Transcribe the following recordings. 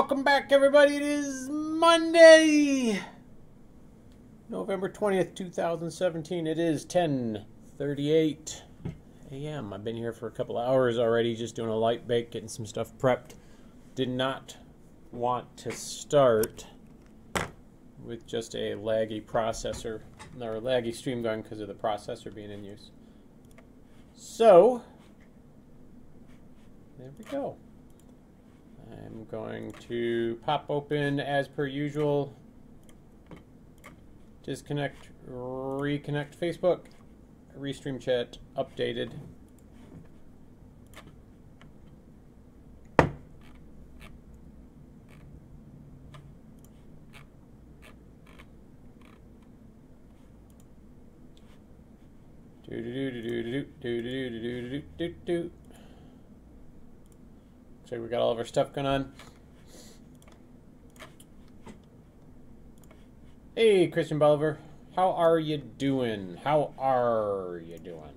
welcome back, everybody. It is Monday, November 20th, 2017. It is 10:38 a.m. I've been here for a couple hours already, just doing a light bake, getting some stuff prepped. Did not want to start with just a laggy processor, or a laggy stream going because of the processor being in use. So, there we go. I'm going to pop open as per usual, disconnect, reconnect Facebook, restream chat updated. So we got all of our stuff going on. Hey, Christian Bolivar. How are you doing? How are you doing?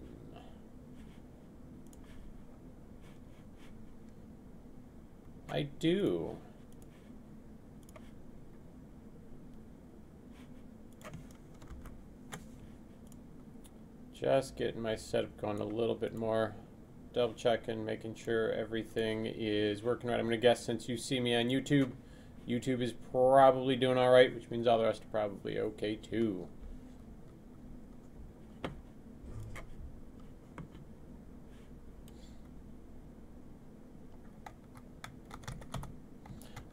I do. Just getting my setup going a little bit more. Double checking, making sure everything is working right. I'm going to guess since you see me on YouTube, YouTube is probably doing all right, which means all the rest are probably okay too.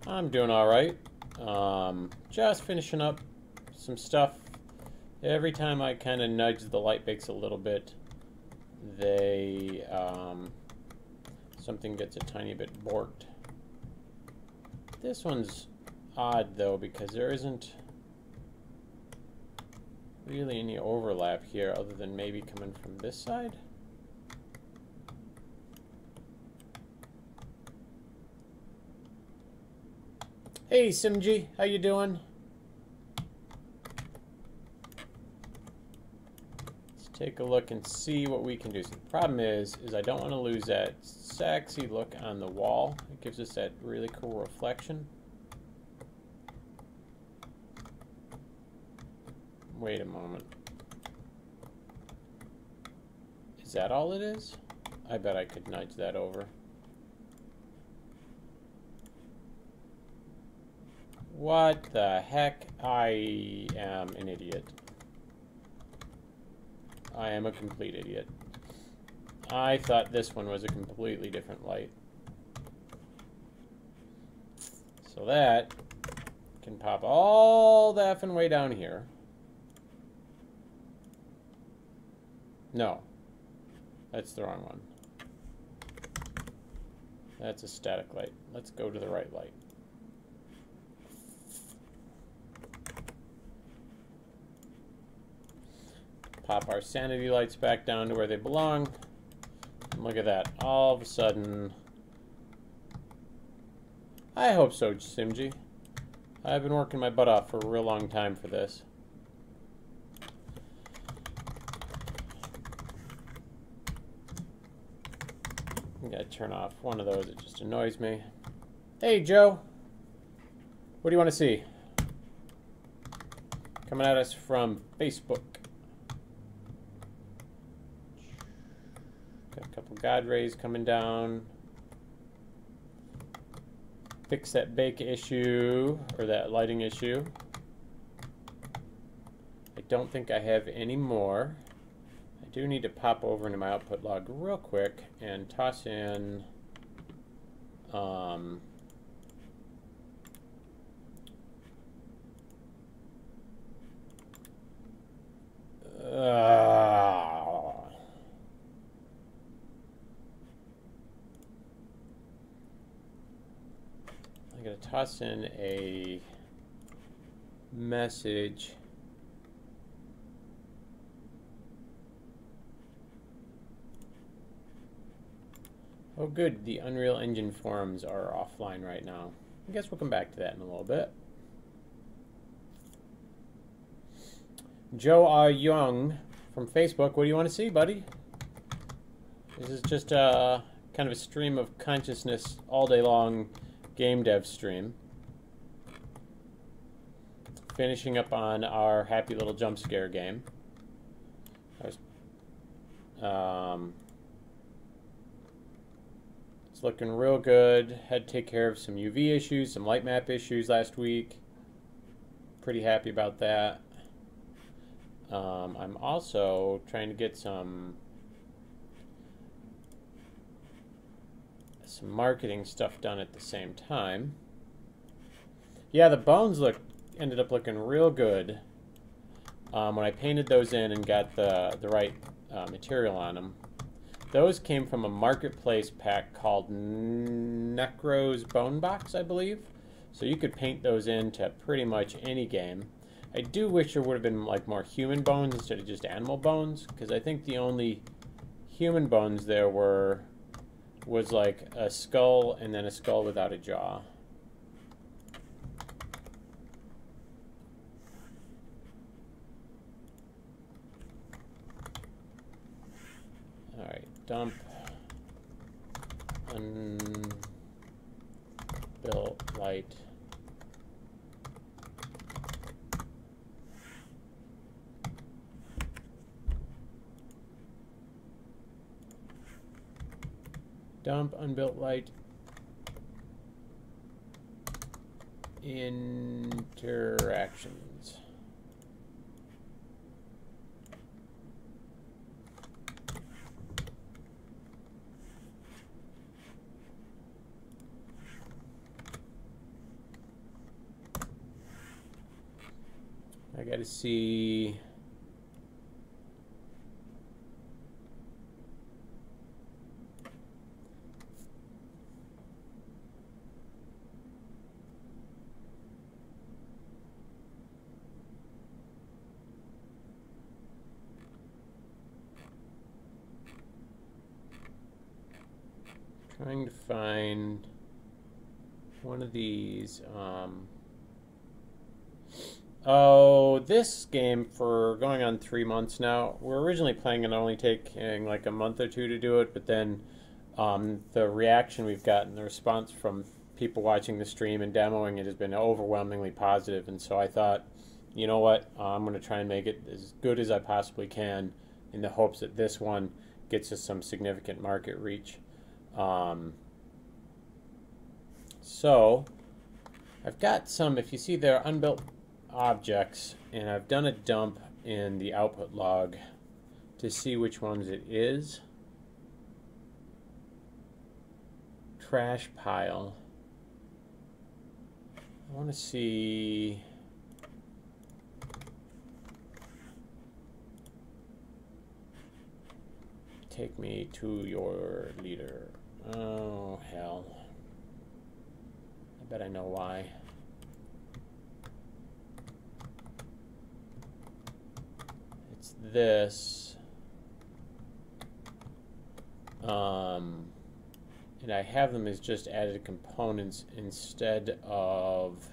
I'm doing all right. Just finishing up some stuff. Every time I kind of nudge the light bakes a little bit, they something gets a tiny bit borked. This one's odd though because there isn't really any overlap here other than maybe coming from this side. Hey Simji, how you doing? Take a look and see what we can do. So the problem is I don't want to lose that sexy look on the wall. It gives us that really cool reflection. Wait a moment. Is that all it is? I bet I could nudge that over. What the heck? I am an idiot. I am a complete idiot. I thought this one was a completely different light. So that can pop all the effing way down here. No, that's the wrong one. That's a static light. Let's go to the right light. Pop our sanity lights back down to where they belong. And look at that. All of a sudden, I hope so, Simji. I've been working my butt off for a real long time for this. I gotta turn off one of those. It just annoys me. Hey, Joe. What do you want to see? Coming at us from Facebook. Couple God rays coming down. Fix that bake issue, or that lighting issue. I don't think I have any more. I do need to pop over into my output log real quick and toss in I'm going to toss in a message. Oh good, the Unreal Engine forums are offline right now. I guess we'll come back to that in a little bit. Joe Young from Facebook, what do you want to see, buddy? This is just kind of a stream of consciousness all day long game dev stream. finishing up on our happy little jump scare game. It's looking real good. Had to take care of some UV issues, some light map issues last week. Pretty happy about that. I'm also trying to get some marketing stuff done at the same time. Yeah, the bones ended up looking real good when I painted those in and got the right material on them. Those came from a marketplace pack called Necro's Bone Box, I believe. So you could paint those into pretty much any game. I do wish there would have been like more human bones instead of just animal bones, because I think the only human bones there was like a skull and then a skull without a jaw. All right, dump unbuilt light. Dump unbuilt light interactions. I got to see. Trying to find one of these. Oh, this game for going on 3 months now. We're originally planning on only taking like a month or two to do it, but then the reaction we've gotten, the response from people watching the stream and demoing it has been overwhelmingly positive, and so I thought, you know what, I'm going to try and make it as good as I possibly can in the hopes that this one gets us some significant market reach. So I've got some, if you see there, unbuilt objects, and I've done a dump in the output log to see which ones it is. Trash pile. I want to see. Take me to your leader. Oh, hell. I bet I know why. It's this. And I have them as just added components instead of...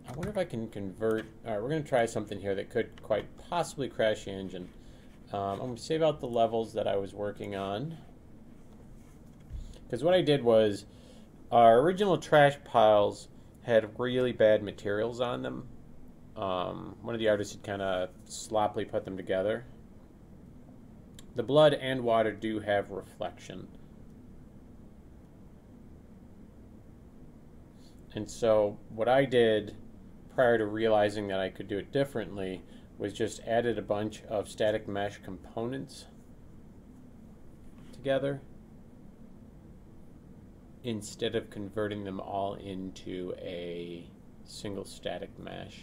I wonder if I can convert... Alright, we're going to try something here that could quite possibly crash the engine. I'm going to save out the levels that I was working on. Because what I did was, our original trash piles had really bad materials on them. One of the artists had kind of sloppily put them together. The blood and water do have reflection. And so what I did prior to realizing that I could do it differently was just added a bunch of static mesh components together instead of converting them all into a single static mesh.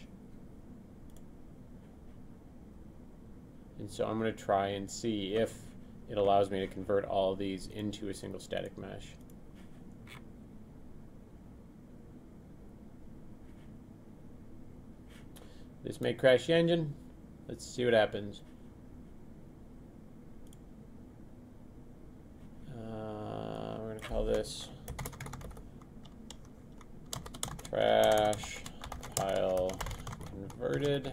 And so I'm going to try and see if it allows me to convert all of these into a single static mesh. This may crash the engine. Let's see what happens. We're going to call this trash pile converted.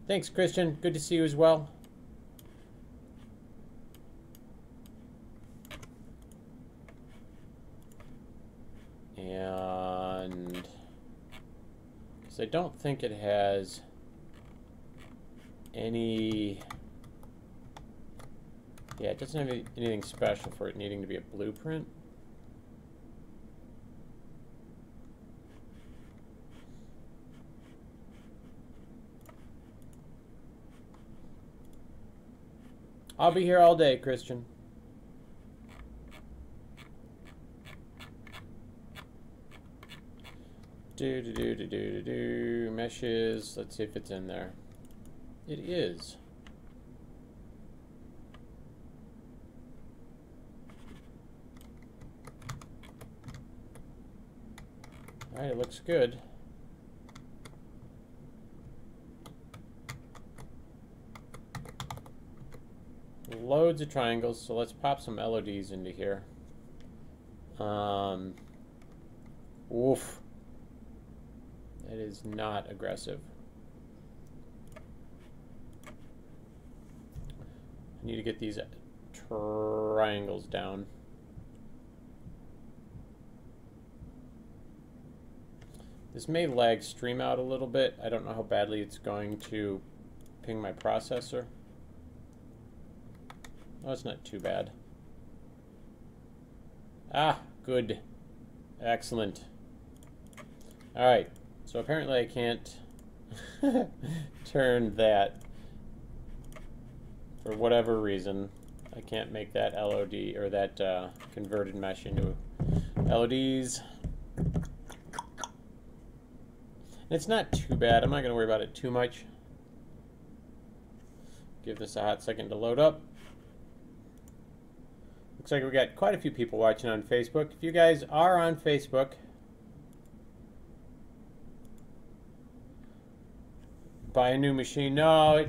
Thanks, Christian. Good to see you as well. because I don't think it has any... Yeah, it doesn't have anything special for it needing to be a blueprint. I'll be here all day, Christian. Meshes. Let's see if it's in there. It is. All right, it looks good. Loads of triangles, so let's pop some LODs into here. Oof. That is not aggressive. I need to get these triangles down. This may lag stream out a little bit. I don't know how badly it's going to ping my processor. Oh, it's not too bad. Ah, good. Excellent. All right, so apparently I can't turn that for whatever reason. I can't make that LOD or that converted mesh into LODs. It's not too bad. I'm not going to worry about it too much. Give this a hot second to load up. Looks like we got quite a few people watching on Facebook. If you guys are on Facebook, buy a new machine. No,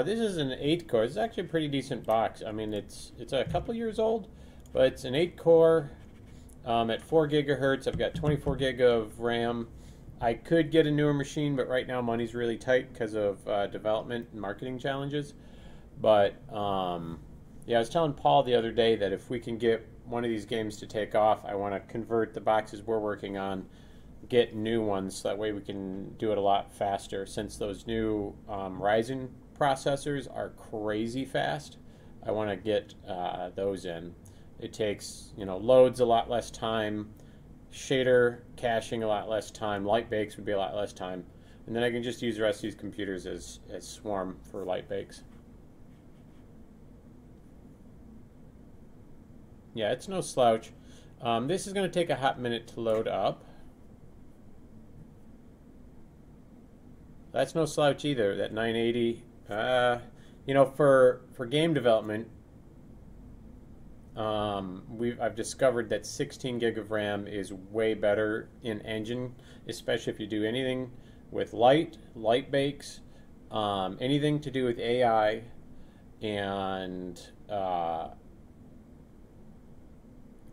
this is an 8-core. This is actually a pretty decent box. I mean, it's a couple years old, but it's an 8-core at 4 gigahertz. I've got 24 gig of RAM. I could get a newer machine, but right now money's really tight because of development and marketing challenges. But yeah, I was telling Paul the other day that if we can get one of these games to take off, I want to convert the boxes we're working on, get new ones, so that way we can do it a lot faster. Since those new Ryzen processors are crazy fast, I want to get those in. It takes, loads a lot less time, shader caching a lot less time, light bakes would be a lot less time, and then I can just use the rest of these computers as swarm for light bakes. Yeah, it's no slouch. This is going to take a hot minute to load up. That's no slouch either, that 980. For game development, I've discovered that 16 gig of RAM is way better in engine, especially if you do anything with light bakes, anything to do with AI, and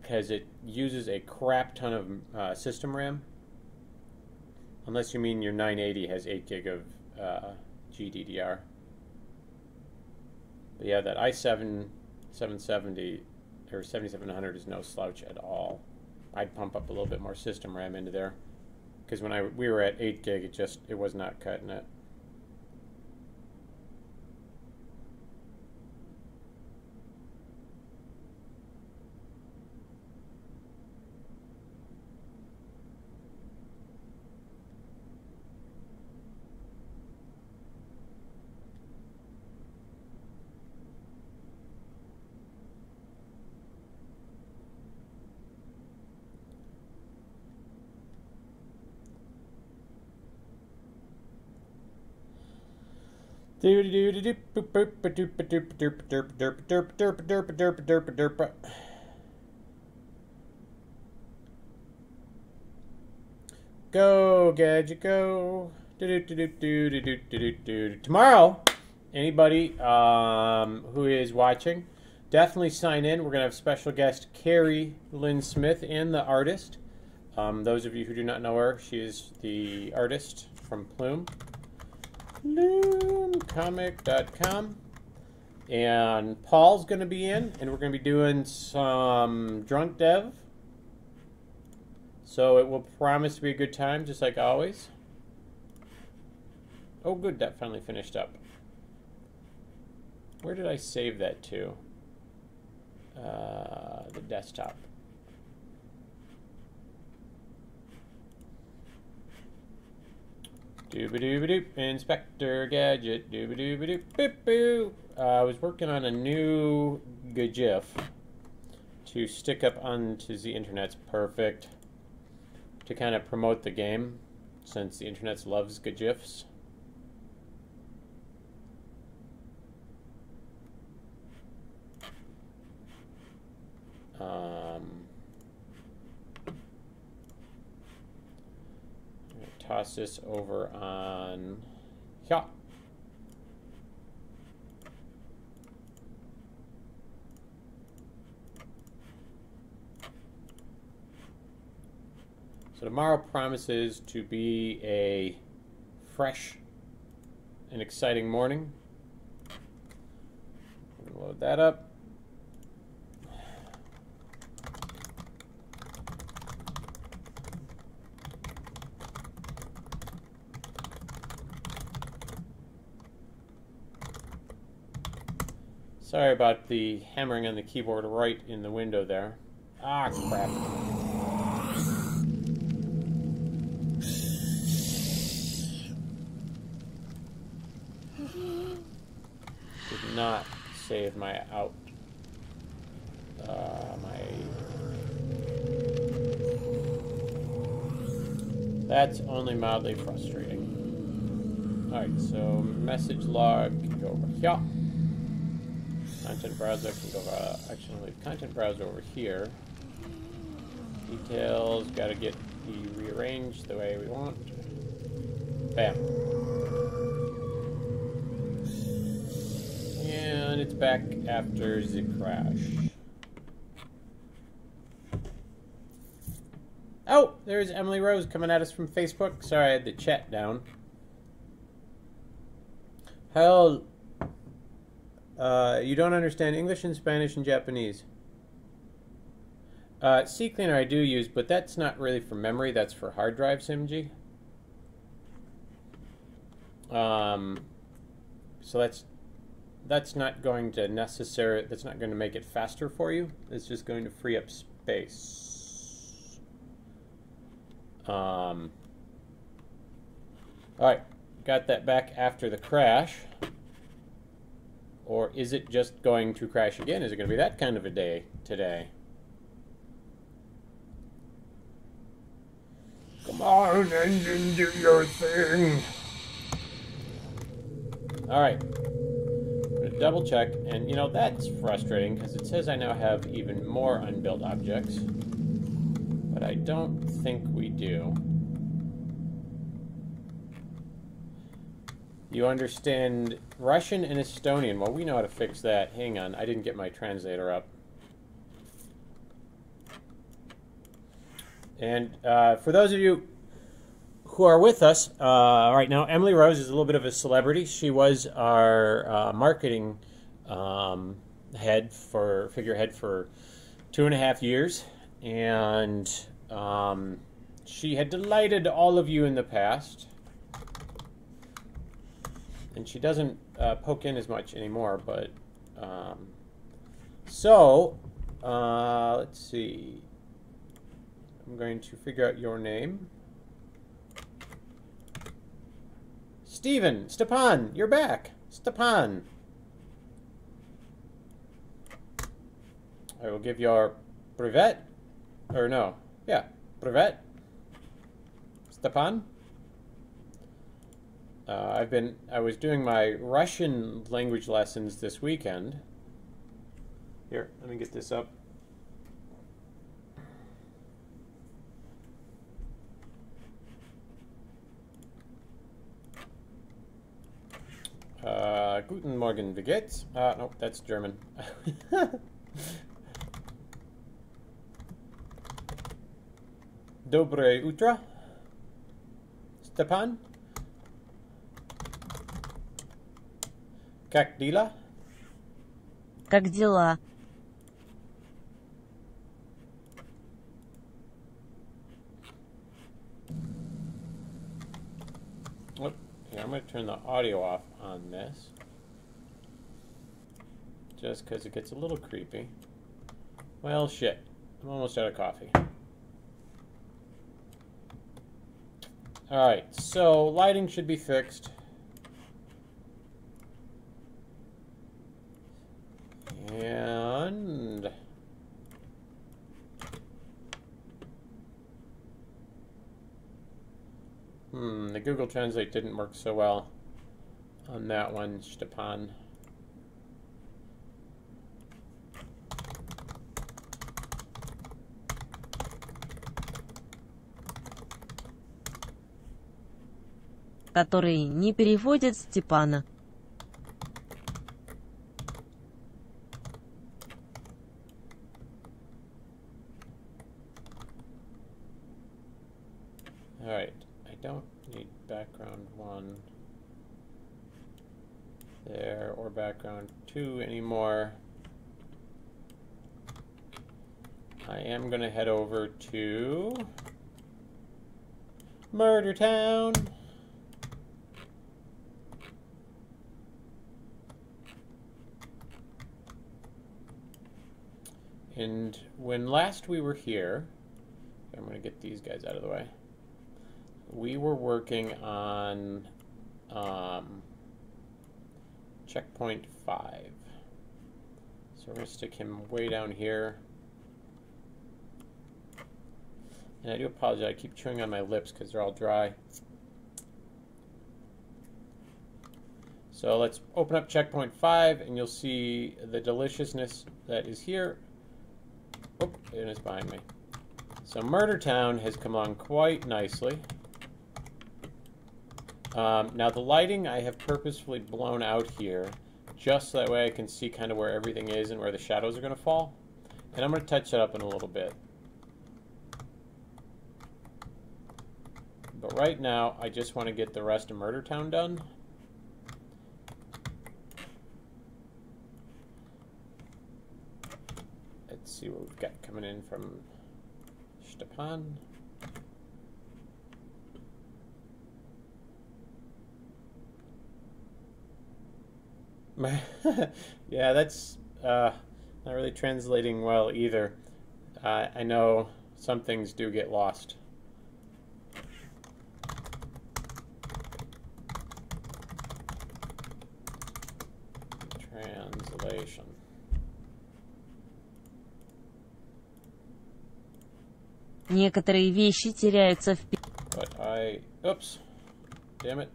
because it uses a crap ton of system RAM. Unless you mean your 980 has 8 gig of GDDR. But yeah, that i7 770 or 7700 is no slouch at all. I'd pump up a little bit more system RAM into there, because when we were at 8 gig, it was not cutting it. Go, Gadget, go. Tomorrow, anybody who is watching, definitely sign in. We're going to have special guest Carrie Lynn Smith and the artist. Those of you who do not know her, she is the artist from Plume. Plumecomic.com. And Paul's going to be in, and we're going to be doing some drunk dev. So it will promise to be a good time, just like always. Oh, good, that finally finished up. Where did I save that to? The desktop. Dooba-dooba-doop, Inspector Gadget, dooba-dooba-doop, boop-boo. I was working on a new GIF to stick up onto the internet's perfect to kind of promote the game, since the internet loves GIFs. Toss this over on here. So tomorrow promises to be a fresh and exciting morning. Load that up. Sorry about the hammering on the keyboard right in the window there. Ah, crap. Did not save my out. That's only mildly frustrating. Alright, so message log can go over here. Content browser can go over, actually leave content browser over here. Details, gotta get the rearranged the way we want. Bam. And it's back after the crash. Oh, there's Emily Rose coming at us from Facebook. Sorry, I had the chat down. Hell, you don't understand English and Spanish and Japanese. CCleaner I do use, but that's not really for memory. That's for hard drives, MG. So that's not going to that's not going to make it faster for you. It's just going to free up space. All right, got that back after the crash. Or is it just going to crash again? Is it going to be that kind of a day today? Come on, engine, do your thing. All right. I'm going to double check, and you know, that's frustrating because it says I now have even more unbuilt objects, but I don't think we do. You understand Russian and Estonian. Well, we know how to fix that. Hang on, I didn't get my translator up. And for those of you who are with us right now, Emily Rose is a little bit of a celebrity. She was our marketing figurehead for 2.5 years. And she had delighted all of you in the past. And she doesn't poke in as much anymore, but let's see. I'm going to figure out your name. Stepan, you're back. Stepan. I will give your privet, or no, yeah, privet. Stepan. I was doing my Russian language lessons this weekend. Here, let me get this up. Guten Morgen, wie geht's? No, that's German. Dobre utro, Stepan. Как дела? Как дела? Yeah, I'm going to turn the audio off on this. Just because it gets a little creepy. Well, shit. I'm almost out of coffee. Alright, so lighting should be fixed. And the Google Translate didn't work so well on that one, Stepan. Который не переводит Степана. Alright, I don't need background 1 there or background 2 anymore. I am going to head over to Murder Town. And when last we were here, I'm going to get these guys out of the way. We were working on checkpoint 5. So we're going to stick him way down here. And I do apologize, I keep chewing on my lips because they're all dry. So let's open up checkpoint 5 and you'll see the deliciousness that is here. Oh, and it's behind me. So Murder Town has come along quite nicely. Now the lighting I have purposefully blown out here, just so that way I can see kind of where everything is and where the shadows are going to fall. And I'm going to touch that up in a little bit. But right now, I just want to get the rest of Murder Town done. Let's see what we've got coming in from Stepan. Yeah, that's not really translating well either. I know some things do get lost. Translation. Некоторые вещи теряются в... But oops, damn it.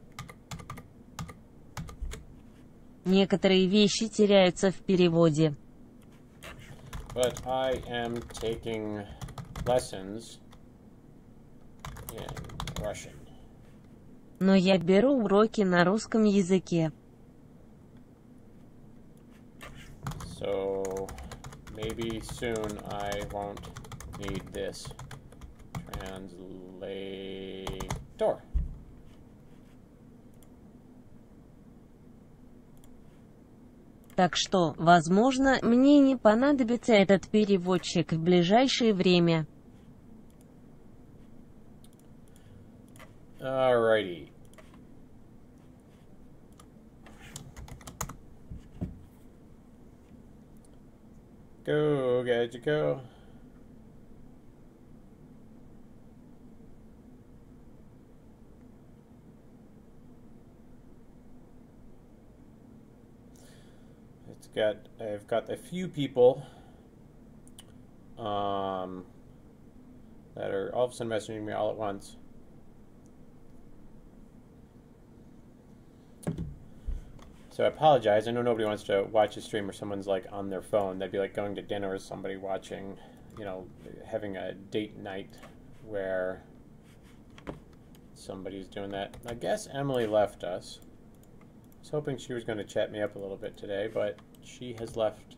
Некоторые вещи теряются в переводе. But I am taking lessons in Russian. Но я беру уроки на русском языке. So maybe soon I won't need this translator. Так что, возможно, мне не понадобится этот переводчик в ближайшее время. Alrighty. Go, gadget, go. I've got a few people that are all of a sudden messaging me all at once. So I apologize. I know nobody wants to watch a stream where someone's like on their phone. That'd be like going to dinner with somebody watching, you know, having a date night where somebody's doing that. I guess Emily left us. I was hoping she was going to chat me up a little bit today, but she has left,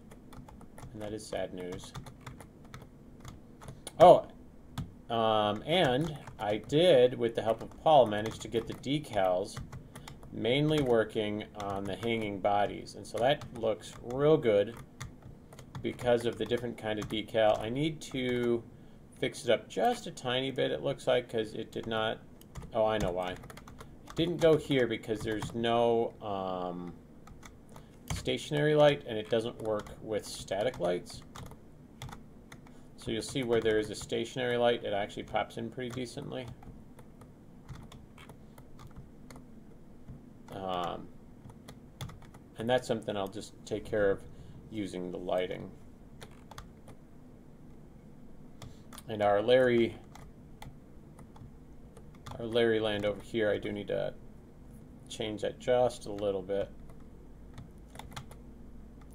and that is sad news. Oh, and I did, with the help of Paul, manage to get the decals mainly working on the hanging bodies, and so that looks real good because of the different kind of decal. I need to fix it up just a tiny bit, it looks like, because it did not... Oh, I know why. Didn't go here because there's no stationary light, and it doesn't work with static lights. So you'll see where there is a stationary light, it actually pops in pretty decently. And that's something I'll just take care of using the lighting. And our Larry land over here, I do need to change that just a little bit,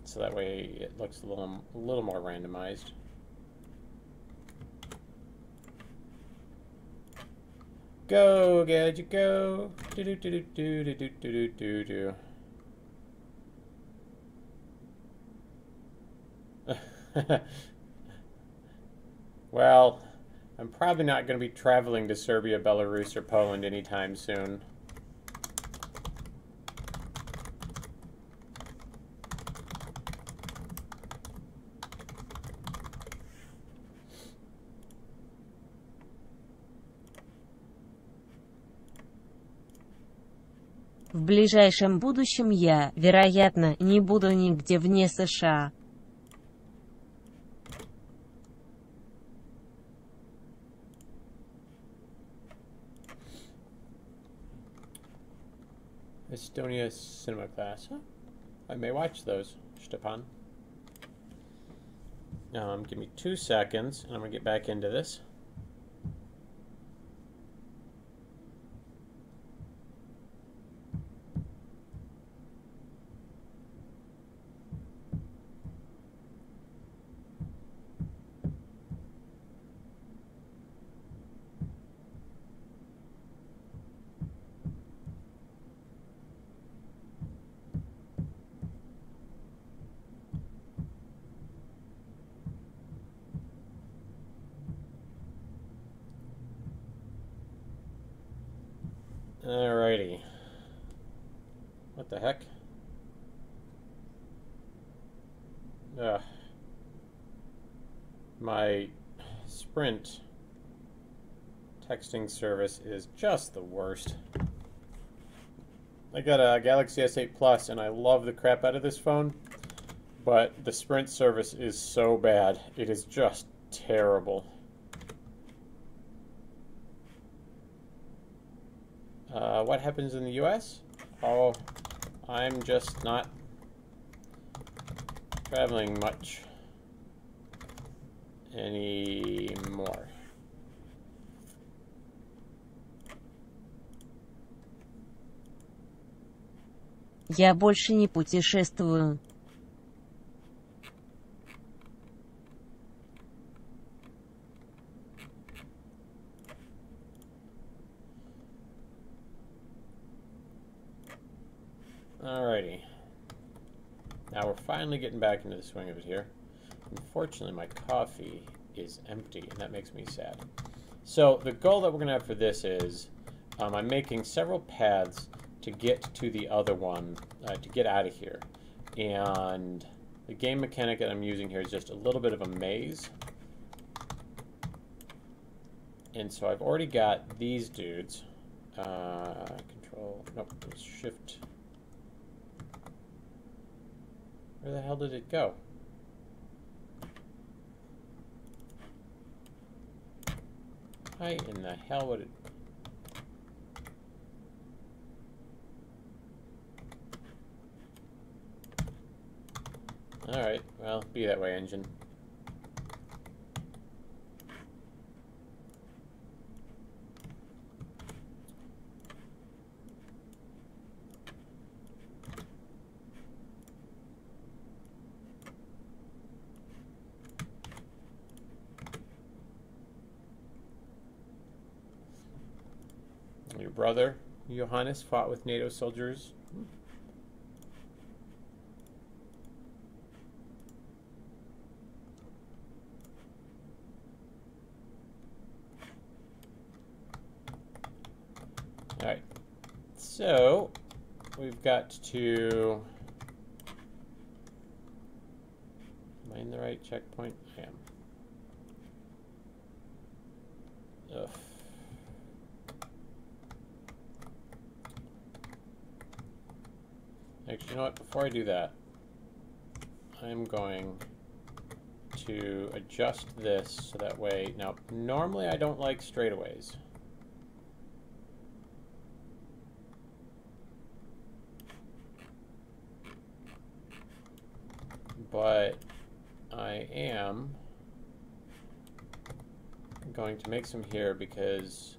so that way it looks a little more randomized. Go, gadget, go! Do do do do do do do do do. Well, I'm probably not going to be traveling to Serbia, Belarus, or Poland anytime soon. В ближайшем будущем я, вероятно, не буду нигде вне США. Estonia cinema class. Huh? I may watch those, Stepan. Give me 2 seconds, and I'm going to get back into this. Alrighty. What the heck? My Sprint texting service is just the worst. I got a Galaxy S8 Plus and I love the crap out of this phone, but the Sprint service is so bad. It is just terrible. What happens in the US? Oh, I'm just not traveling much anymore. Я больше не путешествую. Alrighty. Now we're finally getting back into the swing of it here. Unfortunately, my coffee is empty, and that makes me sad. So the goal that we're going to have for this is I'm making several paths to get to the other one, to get out of here. And the game mechanic that I'm using here is just a little bit of a maze. And so I've already got these dudes. Control, nope, it was Shift. Where the hell did it go? Why in the hell would it... Alright, well, be that way, engine. Your brother, Johannes, fought with NATO soldiers. Alright, so we've got to... Am I in the right checkpoint? I am. Ugh. Actually, you know what? Before I do that, I'm going to adjust this so that way... Now, normally I don't like straightaways. But I am going to make some here because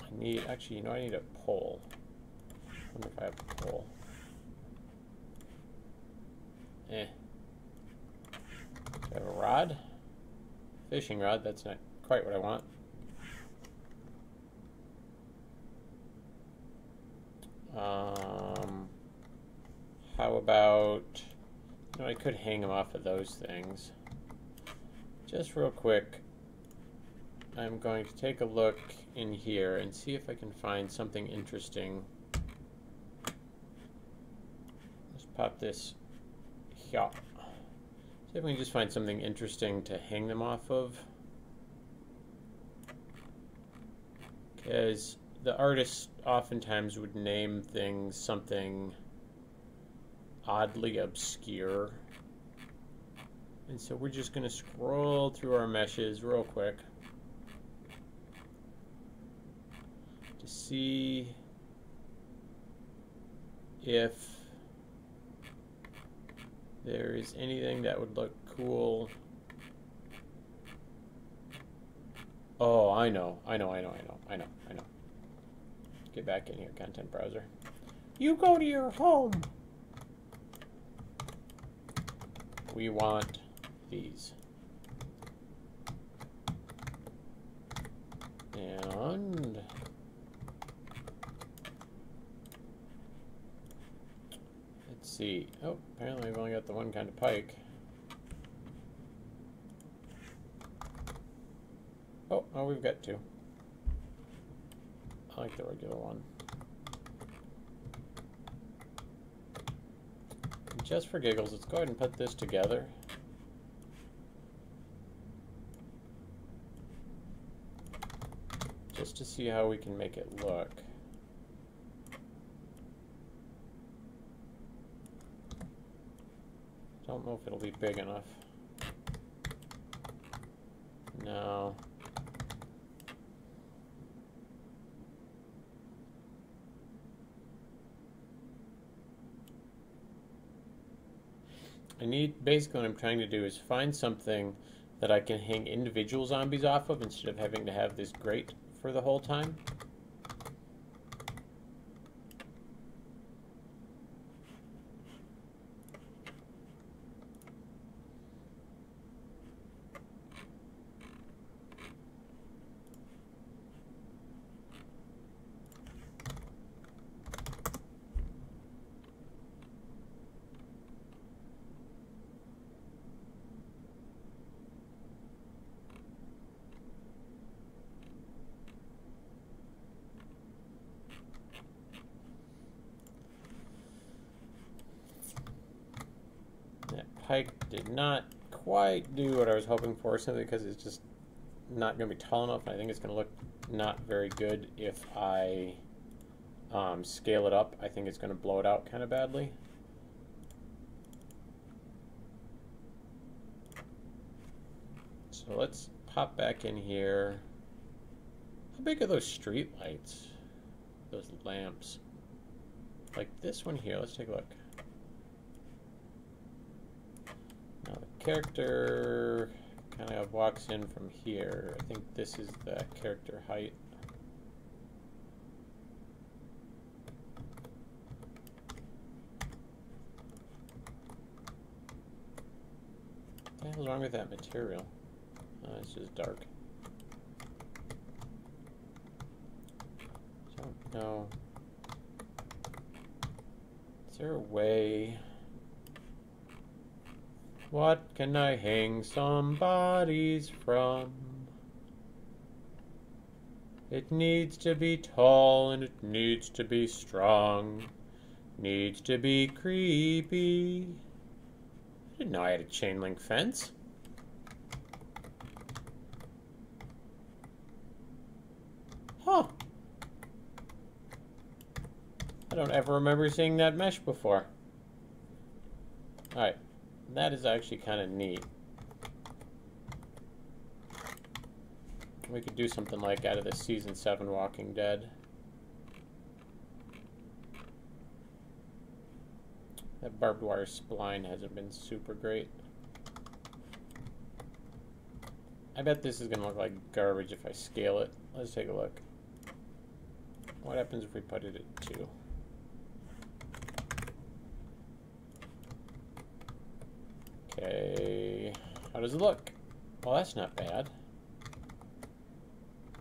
I need... Actually, you know, I need a pole. I wonder if I have a pole. Do I have a rod? Fishing rod, that's not quite what I want. How about, you know, I could hang them off of those things. Just real quick, I'm going to take a look in here and see if I can find something interesting. Let's pop this. Yeah. See if we can just find something interesting to hang them off of. Because the artists oftentimes would name things something oddly obscure. And so we're just going to scroll through our meshes real quick to see if there is anything that would look cool. Oh, I know. Get back in here, content browser. You go to your home. We want these. And let's see. Oh, apparently we've only got the one kind of pike. Oh, we've got two. I like the regular one. Just for giggles, let's go ahead and put this together. Just to see how we can make it look. Don't know if it'll be big enough. No. Basically what I'm trying to do is find something that I can hang individual zombies off of instead of having to have this grate for the whole time. Pike did not quite do what I was hoping for, simply because it's just not going to be tall enough. I think it's going to look not very good if I scale it up. I think it's going to blow it out kind of badly. So let's pop back in here. How big are those street lights? Those lamps? Like this one here. Let's take a look. Now the character kind of walks in from here. I think this is the character height. What the hell's wrong with that material? Oh, it's just dark. Don't know. Is there a way? What can I hang some bodies from? It needs to be tall and it needs to be strong. Needs to be creepy. I didn't know I had a chain link fence. Huh. I don't ever remember seeing that mesh before. Alright, that is actually kind of neat. We could do something like out of the Season 7 Walking Dead. That barbed wire spline hasn't been super great. I bet this is going to look like garbage if I scale it. Let's take a look. What happens if we put it at 2? Okay, how does it look? Well, that's not bad.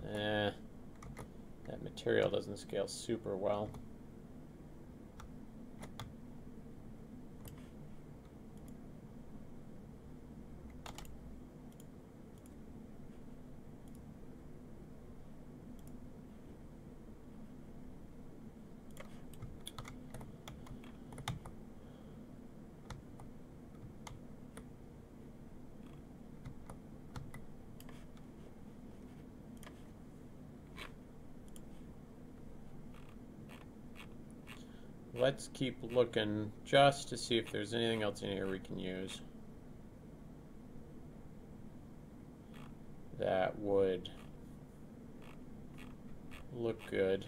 That material doesn't scale super well. Let's keep looking just to see if there's anything else in here we can use that would look good.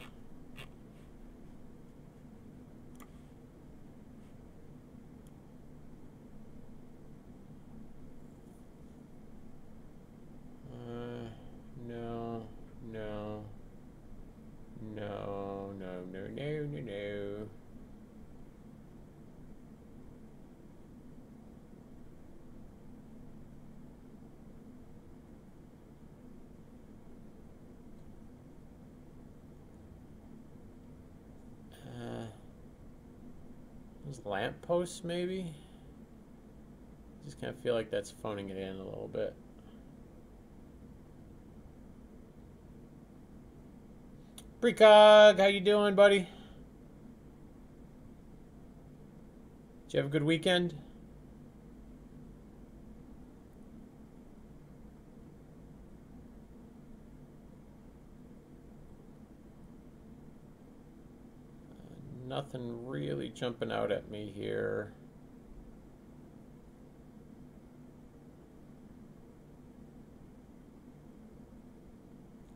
No. Those lampposts, maybe? Just kind of feel like that's phoning it in a little bit. Precog, how you doing, buddy? Did you have a good weekend? Nothing really jumping out at me here.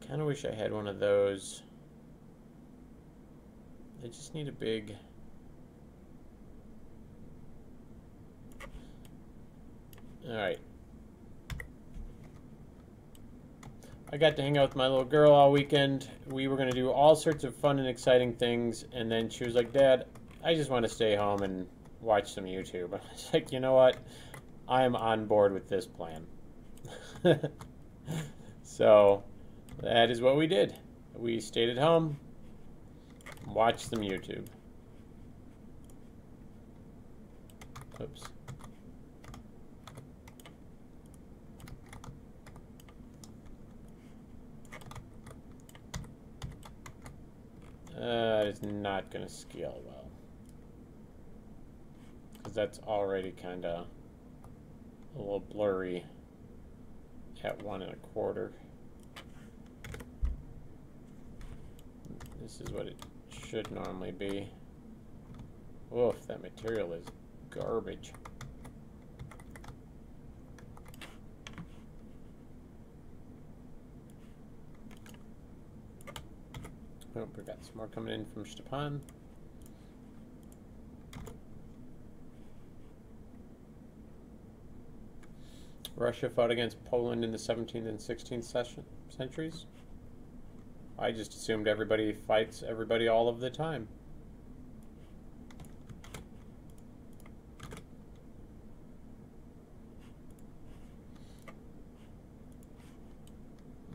Kind of wish I had one of those. I just need a big... Alright. I got to hang out with my little girl all weekend. We were going to do all sorts of fun and exciting things, and then she was like, Dad, I just want to stay home and watch some YouTube. I was like, you know what? I am on board with this plan. So, that is what we did. We stayed at home, watched some YouTube. Oops. It's not going to scale well. Because that's already kind of a little blurry at 1 1/4. This is what it should normally be. Oof, that material is garbage. Oh, we got some more coming in from Stepan. Russia fought against Poland in the 17th and 16th centuries. I just assumed everybody fights everybody all of the time.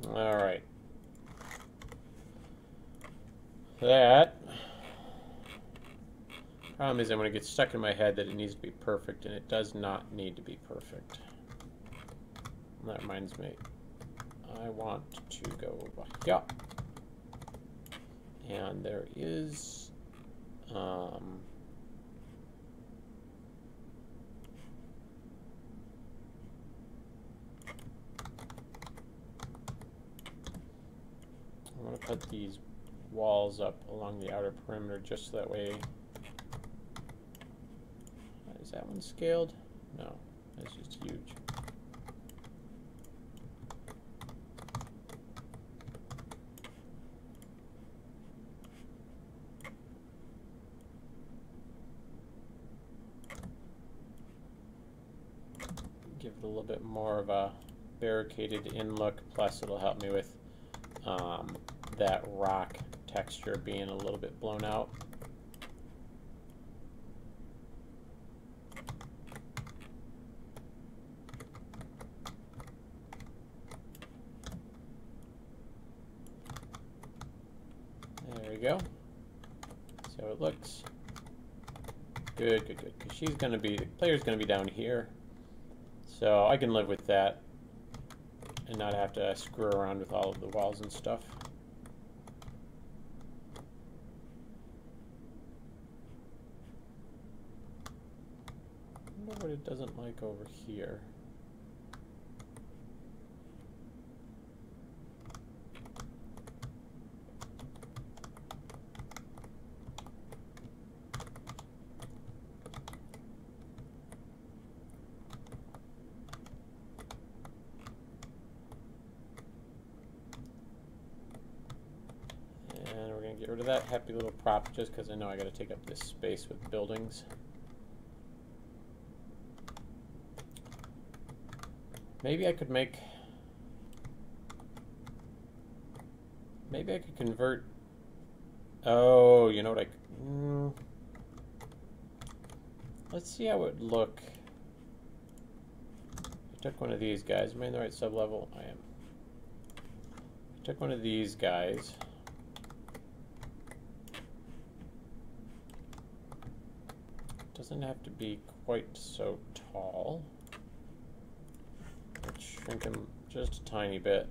All right. That problem is I'm going to get stuck in my head that it needs to be perfect, and it does not need to be perfect. And that reminds me, I want to go over here. And there is I want to put these walls up along the outer perimeter, just so that way... Is that one scaled? No, that's just huge. Give it a little bit more of a barricaded in look, plus it'll help me with that rock texture being a little bit blown out. There we go. So it looks good, good, good. Because she's going to be, the player's going to be down here. So I can live with that and not have to screw around with all of the walls and stuff. I wonder what it doesn't like over here. And we're going to get rid of that happy little prop just because I know I got to take up this space with buildings. Maybe I could make... Maybe I could convert... Oh, you know what Let's see how it would look. I took one of these guys. Am I in the right sublevel? I am. I took one of these guys. Doesn't have to be quite so tall. Let's shrink him just a tiny bit.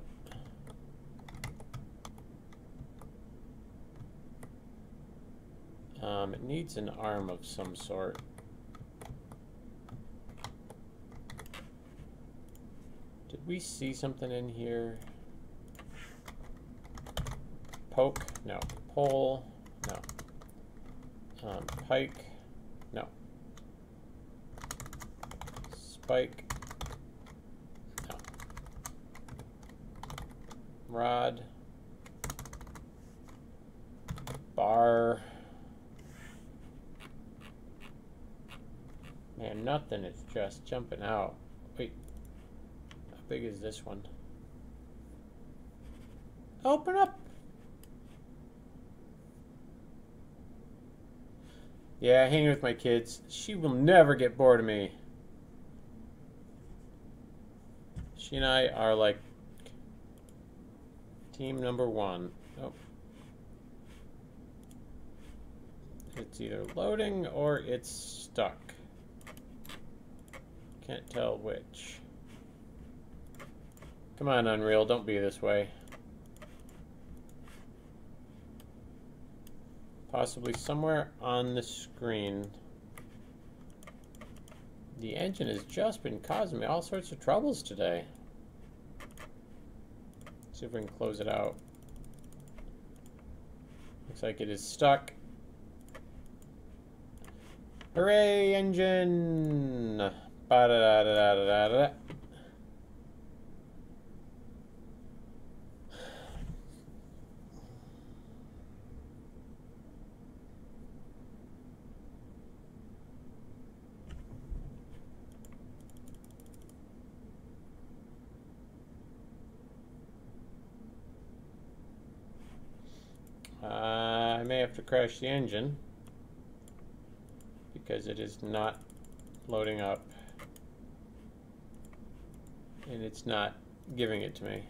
It needs an arm of some sort. Did we see something in here? Poke? No. Pole? No. Pike? No. Spike? No. Rod? Bar? Man, nothing is just jumping out. Wait. How big is this one? Open up! Yeah, hanging with my kids. She will never get bored of me. She and I are like team number one. Oh. It's either loading or it's stuck. Can't tell which. Come on, Unreal, don't be this way. Possibly somewhere on the screen. The engine has just been causing me all sorts of troubles today. See if we can close it out. Looks like it is stuck. Hooray, engine! Ba-da-da-da-da-da-da. I may have to crash the engine because it is not loading up and it's not giving it to me.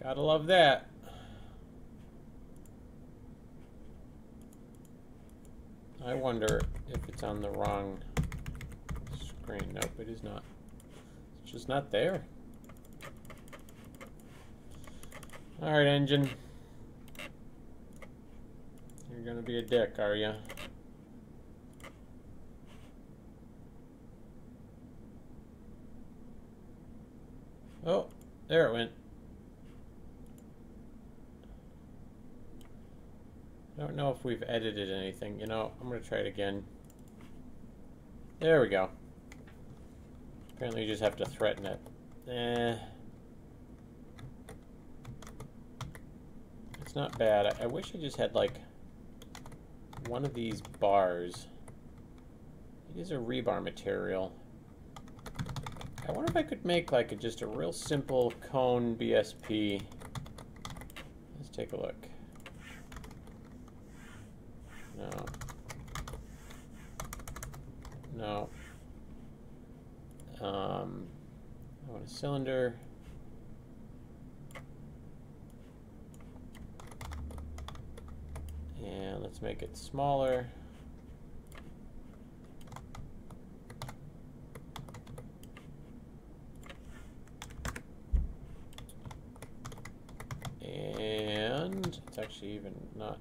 Gotta love that. I wonder if it's on the wrong screen. Nope, it is not. It's just not there. Alright, engine. You're gonna be a dick, are you? Oh, there it went. don't know if we've edited anything. You know, I'm going to try it again. There we go. Apparently you just have to threaten it. It's not bad. I wish I just had like one of these bars. It is a rebar material. I wonder if I could make like just a real simple cone BSP. Let's take a look. No. No. I want a cylinder. And let's make it smaller. And it's actually even not.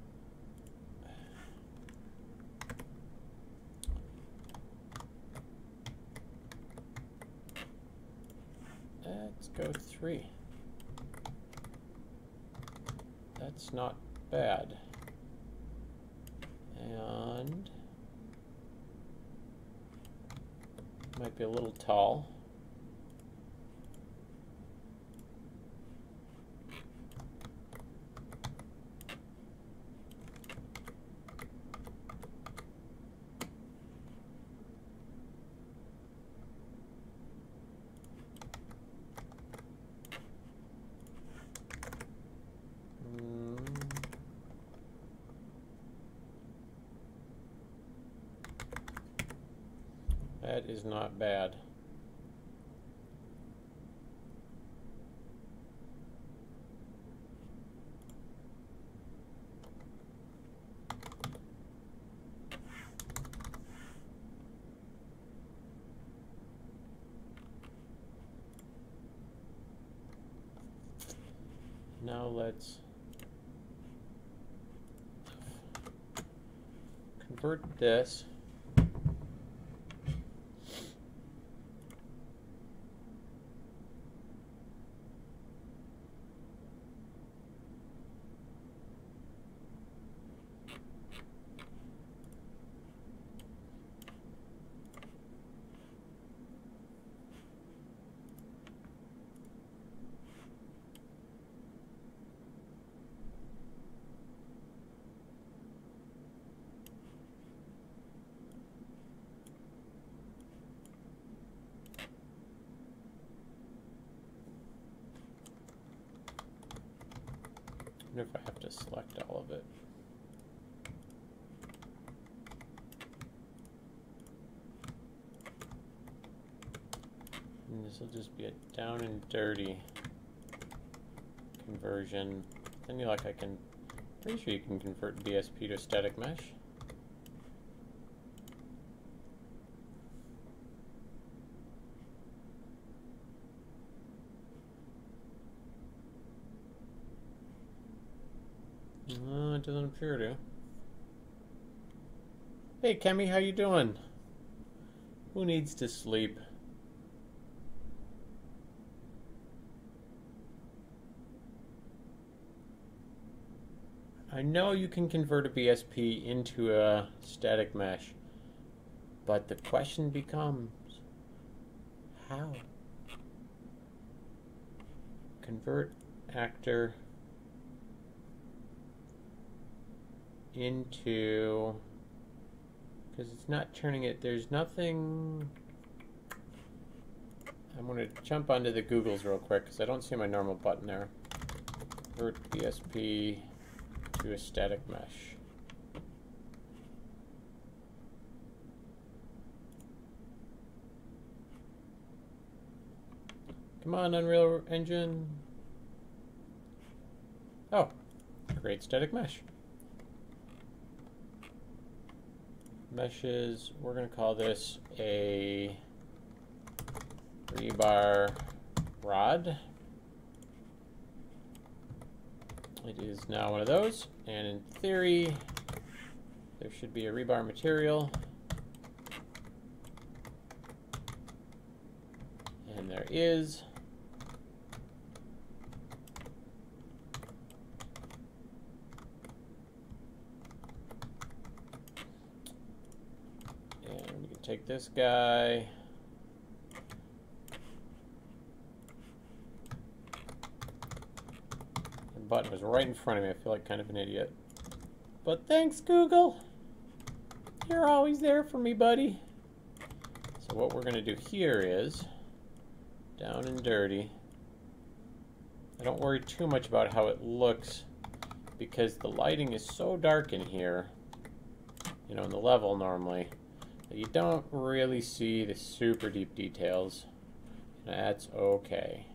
Let's go 3. That's not bad. And might be a little tall. That is not bad. Now let's convert this. I wonder if I have to select all of it. And this will just be a down and dirty conversion. Then you like I can, pretty sure you can convert BSP to static mesh. It doesn't appear to. Hey Kemi, how you doing? Who needs to sleep? I know you can convert a BSP into a static mesh, but the question becomes, how? Convert actor into, because it's not turning it, there's nothing. I'm going to jump onto the Googles real quick because I don't see my normal button there. Convert BSP to a static mesh. Come on, Unreal Engine. Oh, create static mesh. Meshes, we're going to call this a rebar rod. It is now one of those, and in theory, there should be a rebar material. And there is. take this guy. The button was right in front of me. I feel like kind of an idiot. But thanks, Google. You're always there for me, buddy. So what we're going to do here is, down and dirty. I don't worry too much about how it looks because the lighting is so dark in here, you know, in the level normally, that you don't really see the super deep details. That's okay.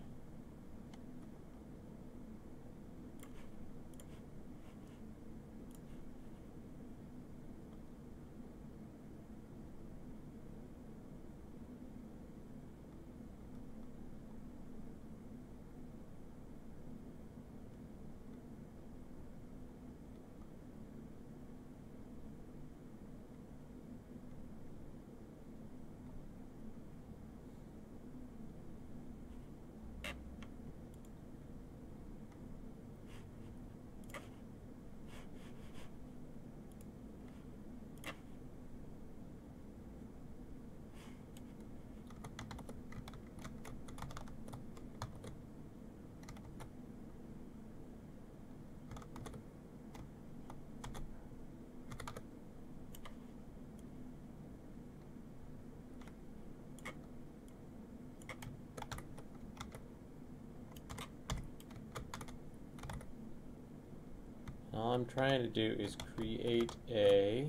All I'm trying to do is create a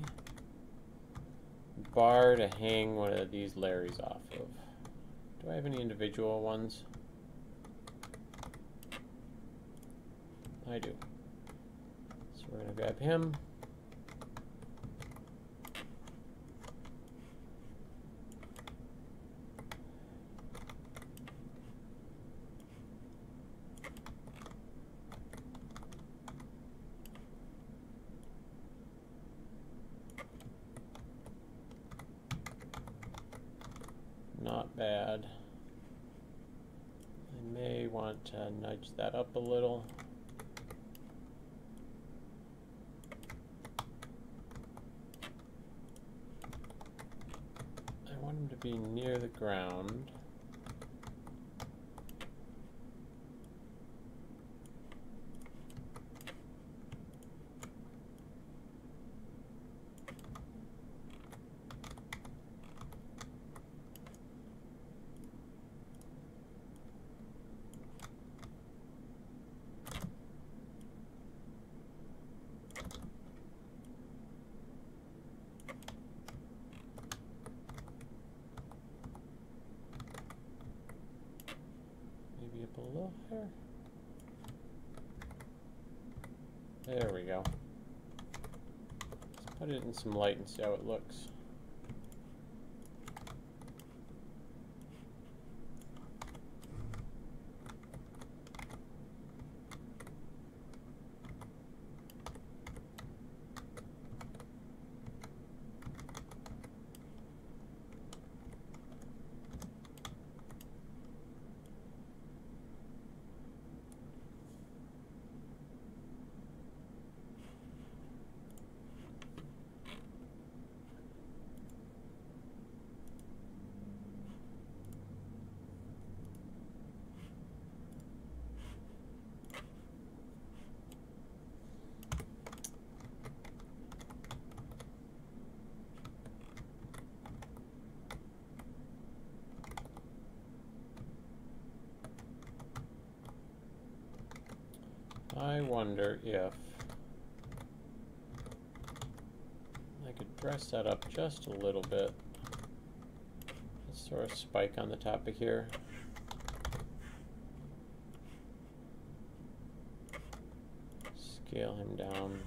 bar to hang one of these Larrys off of. Do I have any individual ones? I do. So we're going to grab him. Not bad. I may want to nudge that up a little. I want him to be near the ground. Below there. There we go. Let's put it in some light and see how it looks. I wonder if I could dress that up just a little bit. Let's throw a spike on the top of here. Scale him down.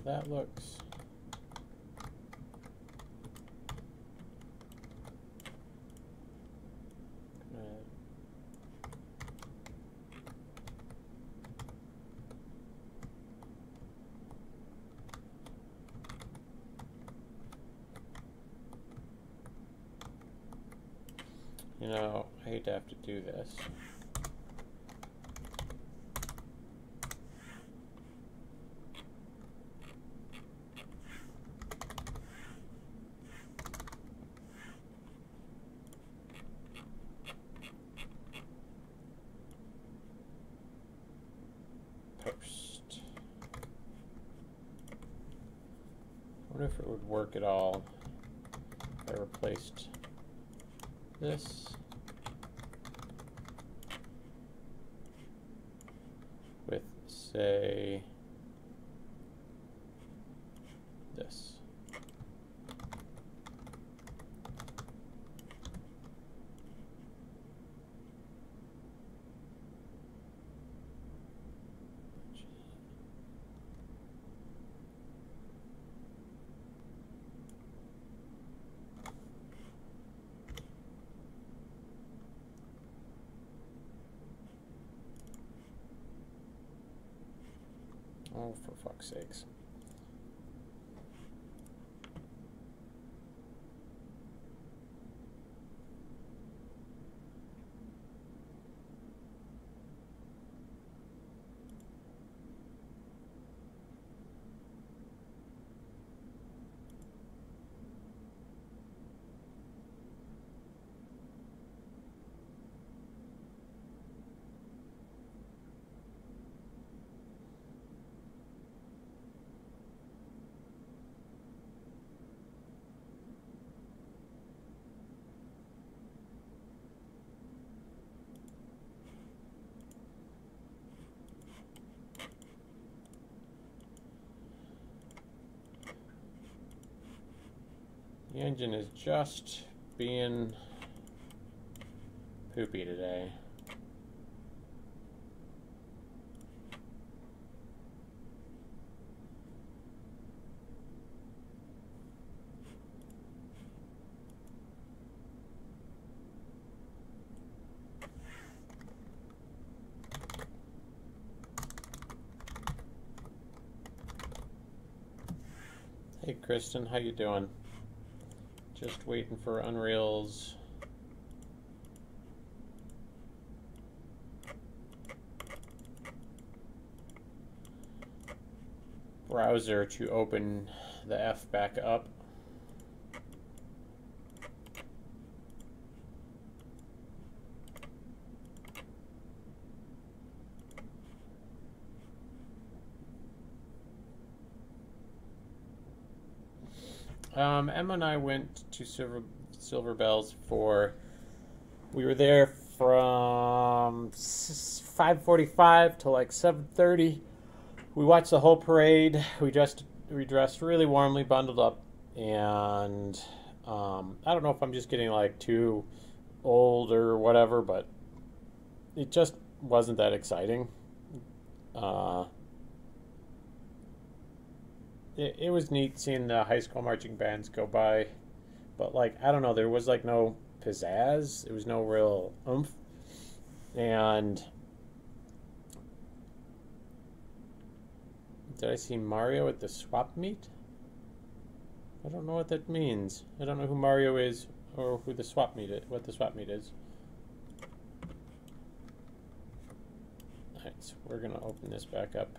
that looks. You know, I hate to have to do this. Post. I wonder if it would work at all if I replaced this with, say, this. Oh, for fuck's sakes. The engine is just being poopy today. Hey Kristen, how you doing? Just waiting for Unreal's browser to open the F back up. Emma and I went to Silver Bells we were there from 5:45 to like 7:30. We watched the whole parade. We dressed really warmly, bundled up, and I don't know if I'm just getting like too old or whatever, but it just wasn't that exciting. It was neat seeing the high school marching bands go by, but like I don't know, there was like no pizzazz. There was no real oomph, and did I see Mario at the swap meet? I don't know what that means. I don't know who Mario is or who the swap meet is, what the swap meet is. Alright, so we're gonna open this back up.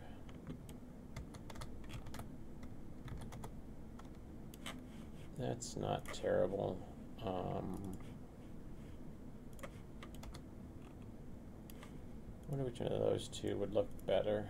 That's not terrible. I wonder which one of those two would look better.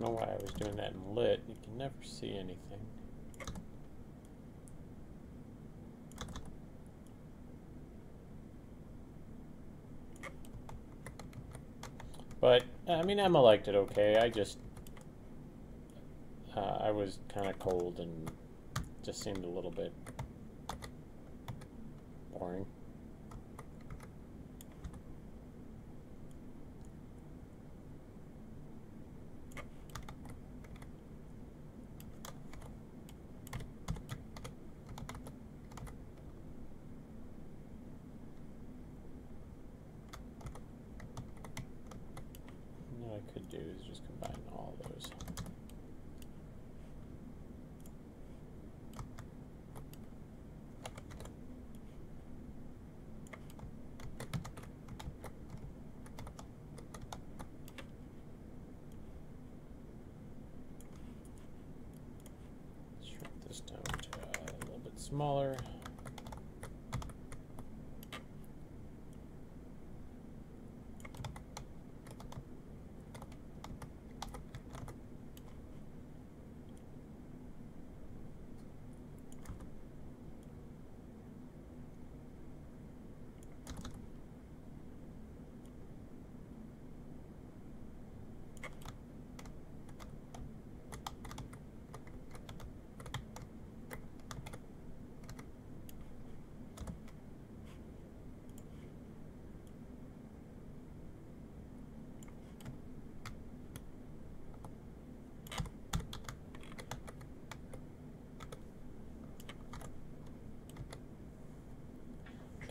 don't know why I was doing that in lit. You can never see anything. But, I mean, Emma liked it okay. I just, I was kind of cold and just seemed a little bit boring. What I could do is just combine all those. Shrink this down to a little bit smaller.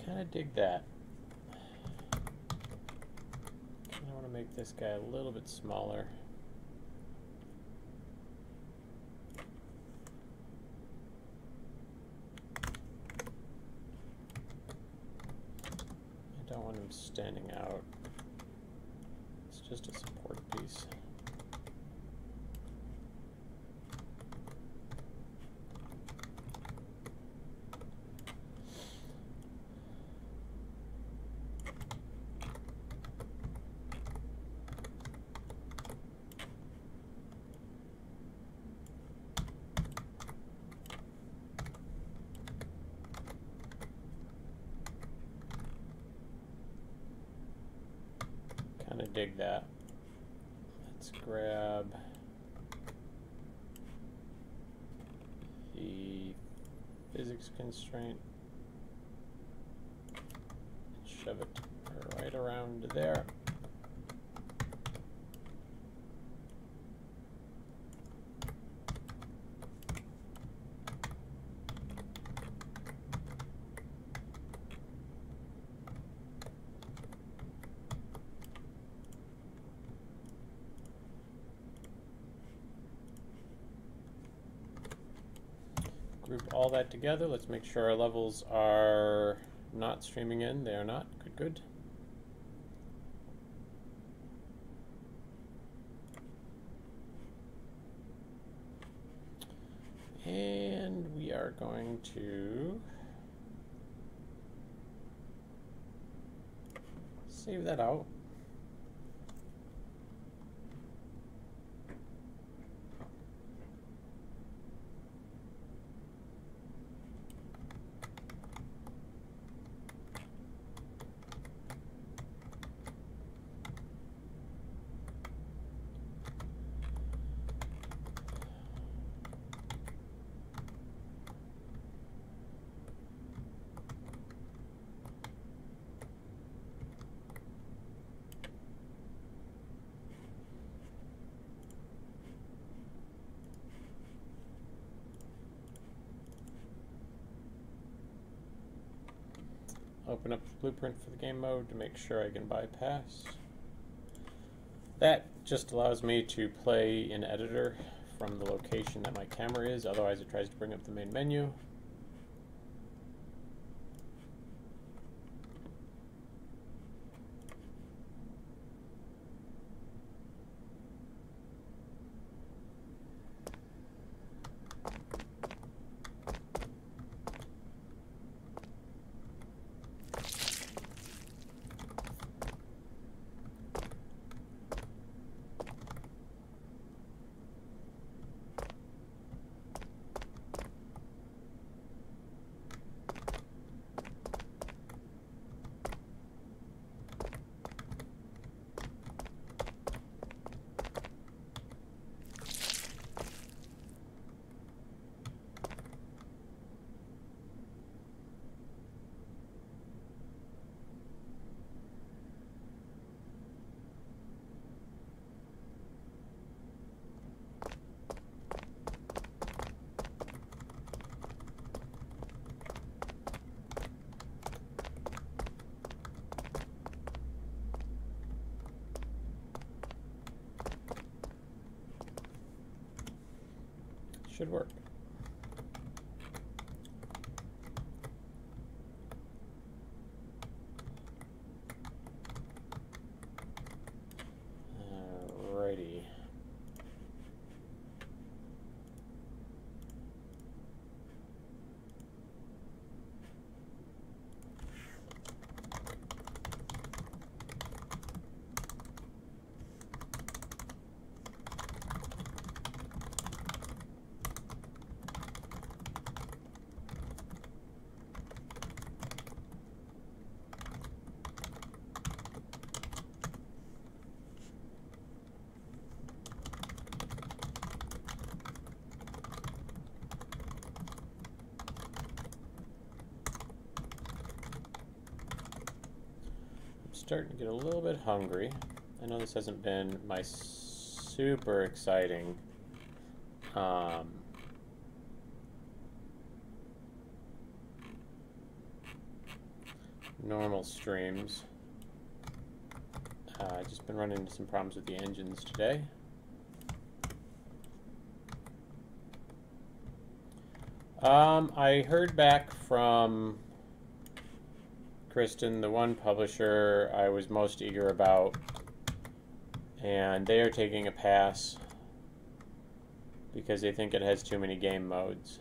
Kind of dig that. I want to make this guy a little bit smaller. I don't want him standing out. It's just a support piece. Kind of dig that. Let's grab the physics constraint and shove it right around there. Group all that together. Let's make sure our levels are not streaming in. They are not. Good, good. And we are going to save that out. Open up the blueprint for the game mode to make sure I can bypass. That just allows me to play in editor from the location that my camera is, otherwise it tries to bring up the main menu. Should work. Alrighty. Starting to get a little bit hungry. I know this hasn't been my super exciting normal streams. I've just been running into some problems with the engines today. I heard back from Kristen, the one publisher I was most eager about, and they are taking a pass because they think it has too many game modes.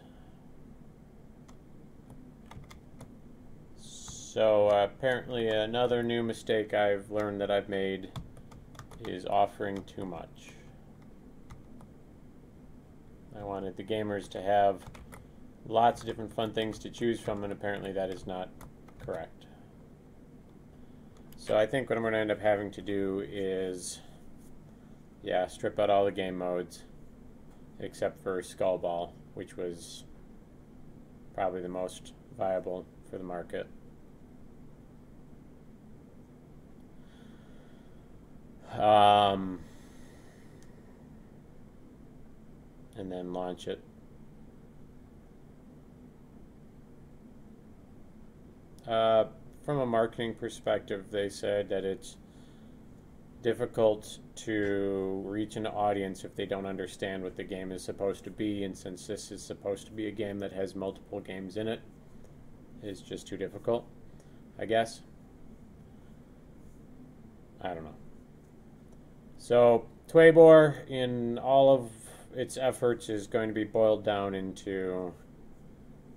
So apparently another new mistake I've learned that I've made is offering too much. I wanted the gamers to have lots of different fun things to choose from, and apparently that is not correct. So I think what I'm going to end up having to do is, yeah, strip out all the game modes except for Skullball, which was probably the most viable for the market. And then launch it. From a marketing perspective, they said that it's difficult to reach an audience if they don't understand what the game is supposed to be, and since this is supposed to be a game that has multiple games in it, it's just too difficult, I guess. I don't know. So Twaybor, in all of its efforts, is going to be boiled down into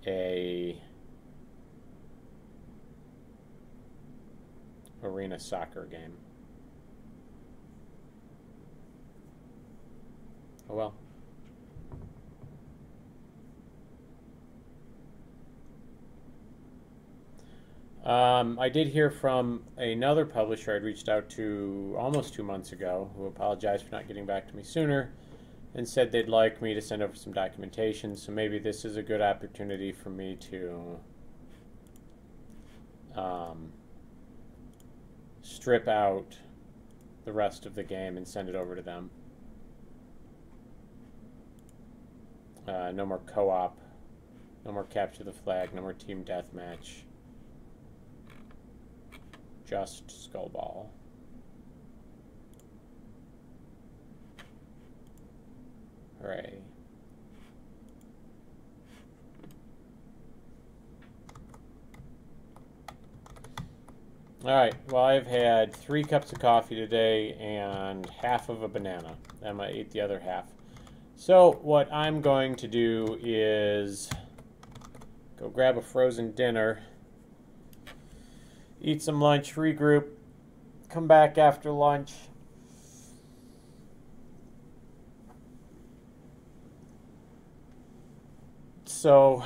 a arena soccer game. Oh well. I did hear from another publisher I'd reached out to almost 2 months ago, who apologized for not getting back to me sooner, and said they'd like me to send over some documentation, so maybe this is a good opportunity for me to strip out the rest of the game and send it over to them. No more co-op, no more capture the flag, no more team deathmatch. Just Skullball. Hooray. Alright, well, I've had 3 cups of coffee today and half of a banana. Emma ate the other half. So what I'm going to do is go grab a frozen dinner, eat some lunch, regroup, come back after lunch. So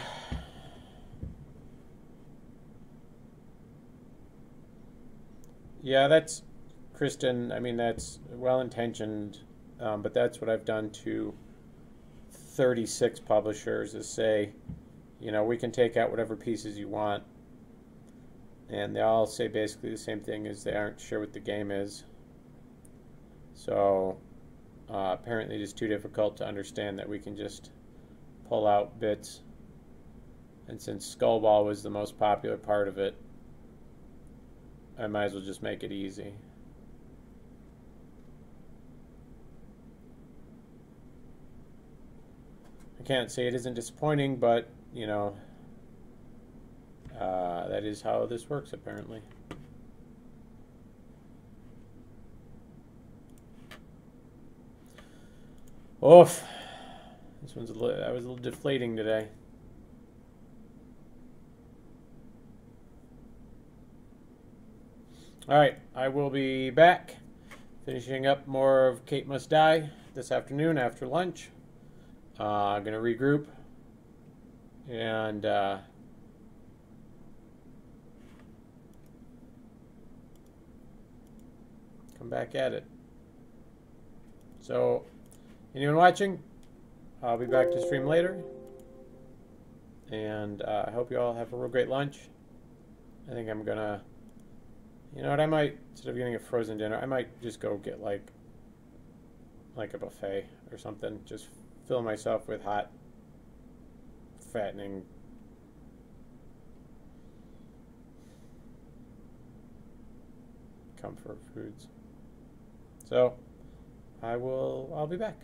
yeah, that's Kristen. I mean, that's well-intentioned, but that's what I've done to 36 publishers, is say, you know, we can take out whatever pieces you want. And they all say basically the same thing, is they aren't sure what the game is. So apparently it is too difficult to understand that we can just pull out bits. And since Skullball was the most popular part of it, I might as well just make it easy. can't say it isn't disappointing, but, you know, that is how this works, apparently. Oof. That was a little deflating today. All right, I will be back, finishing up more of Kaet Must Die this afternoon after lunch. I'm going to regroup and come back at it. So, anyone watching, I'll be back to stream later. And I hope you all have a real great lunch. I think I'm going to, you know what, I might, instead of getting a frozen dinner, I might just go get like a buffet or something. Just fill myself with hot, fattening comfort foods. So, I'll be back.